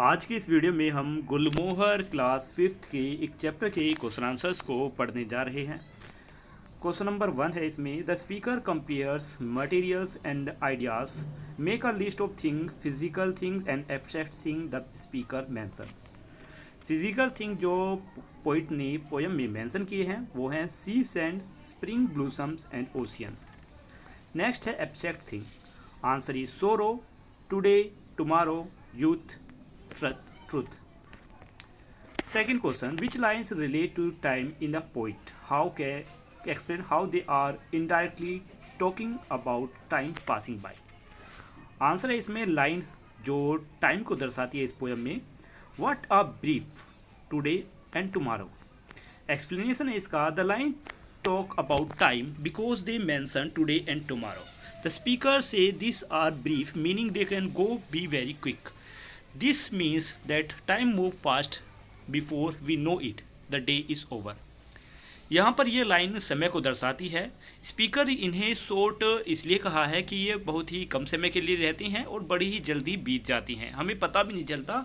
आज की इस वीडियो में हम गुलमोहर क्लास 5th के एक चैप्टर के क्वेश्चन आंसर्स को पढ़ने जा रहे हैं। क्वेश्चन नंबर 1 है इसमें, the speaker compares materials and ideas, make a list of thing, physical things and abstract thing the speaker mention. Physical thing जो पोइट ने पोयम में मेंशन किए हैं वो हैं sea, sand, spring blossoms and ocean. Next है abstract thing, answer is sorrow, today, tomorrow, youth, truth. Second question, which lines relate to time in the poet? How can explain how they are indirectly talking about time passing by? Answer है इसमें line जो time को दर्शाती है इस poem में, what a brief, today and tomorrow. Explanation है इसका, the line talk about time because they mention today and tomorrow. The speaker say this are brief meaning they can go be very quick. This means that time move fast before we know it. The day is over. यहाँ पर ये line समय को दर्शाती है। Speaker इन्हें short इसलिए कहा है कि ये बहुत ही कम समय के लिए रहती हैं और बड़ी ही जल्दी बीत जाती हैं, हमें पता भी नहीं चलता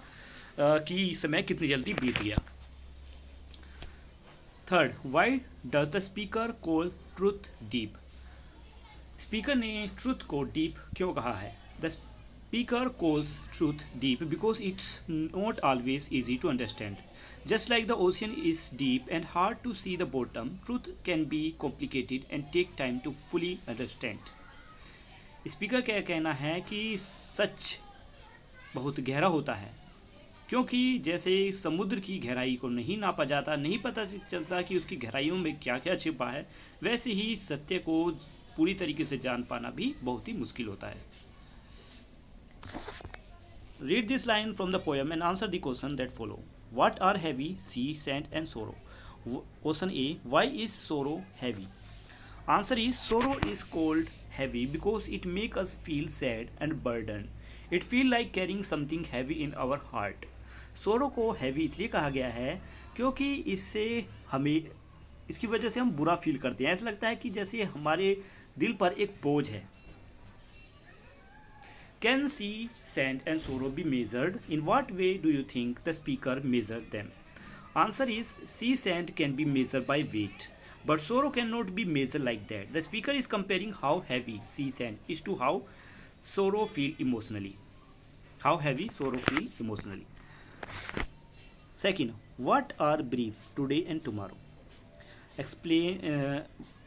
कि समय कितनी जल्दी बीत गया। Third, why does the speaker call truth deep? Speaker ने ट्रूथ को डीप क्यों कहा है? The Speaker calls truth deep because it's not always easy to understand. Just like the ocean is deep and hard to see the bottom, truth can be complicated and take time to fully understand. Speaker क्या कहना है कि सच बहुत गहरा होता है, क्योंकि जैसे समुद्र की गहराई को नहीं नापा जाता, नहीं पता चलता कि उसकी गहराइयों में क्या क्या छिपा है, वैसे ही सत्य को पूरी तरीके से जान पाना भी बहुत ही मुश्किल होता है। Read this line from the poem and answer the question that follow. What are heavy, sea, sand and sorrow? Question A, why is sorrow heavy? Answer is, sorrow is called heavy because it makes us feel sad and burdened. It feel like carrying something heavy in our heart. Sorrow को heavy इसलिए कहा गया है क्योंकि इससे हमें, इसकी वजह से हम बुरा फील करते हैं, ऐसा लगता है कि जैसे हमारे दिल पर एक बोझ है। Can sea, sand and sorrow be measured? In what way do you think the speaker measured them? Answer is, sea, sand can be measured by weight, but sorrow cannot be measured like that. The speaker is comparing how heavy sea, sand is to how sorrow feel emotionally. How heavy sorrow feel emotionally. Second, what are brief, today and tomorrow? Explain.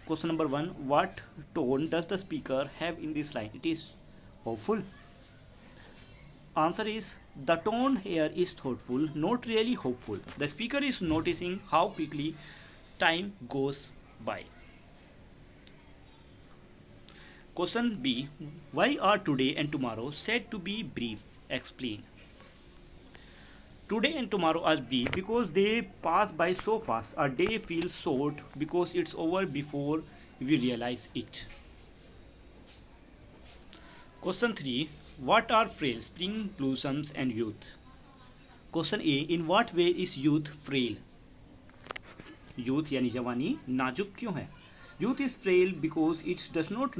Question number 1, what tone does the speaker have in this line? It is hopeful. Answer is, the tone here is thoughtful, not really hopeful. The speaker is noticing how quickly time goes by. Question B, why are today and tomorrow said to be brief? Explain. Today and tomorrow are brief because they pass by so fast. A day feels short because it's over before we realize it. Question 3, what are frail, spring blossoms and youth? Question A, in what way is youth frail? Youth यानी जवानी नाजुक क्यों है? Youth is frail because it does not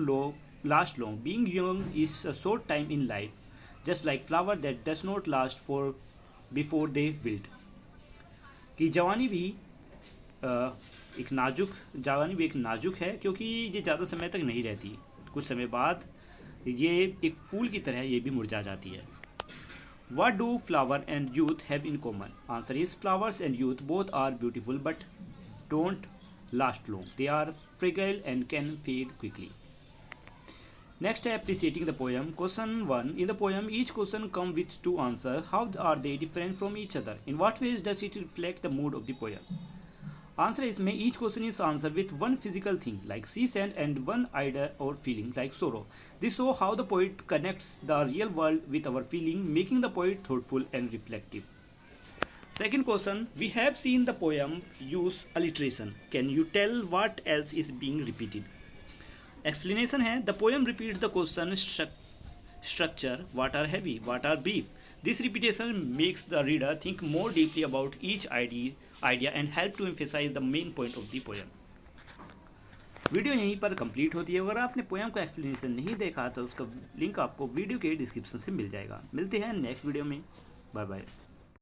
last long. Being young is a short time in life, just like flower that does not last for before they wilt. कि जवानी भी एक नाजुक है क्योंकि ये ज़्यादा समय तक नहीं रहती, कुछ समय बाद ये एक फूल की तरह ये भी मुरझा जाती है। What do flower and youth have in common? Answer is, flowers and youth both are beautiful but don't last long. They are fragile and can fade quickly. Next, appreciating the poem. Question 1. In the poem, each question comes with two answers. How are they different from each other? In what ways does it reflect the mood of the poem? Answer is, each question is answered with one physical thing like sea, sand and one idea or feeling like sorrow. This shows how the poet connects the real world with our feeling, making the poet thoughtful and reflective. Second question, we have seen the poem use alliteration. Can you tell what else is being repeated? Explanation है, the poem repeats the question structure, what are heavy, what are brief. This repetition makes the reader think more deeply about each idea and help to emphasize the main point of the poem. Video यहीं पर complete होती है। अगर आपने poem का explanation नहीं देखा तो उसका लिंक आपको वीडियो के डिस्क्रिप्शन से मिल जाएगा। मिलते हैं नेक्स्ट वीडियो में। Bye bye.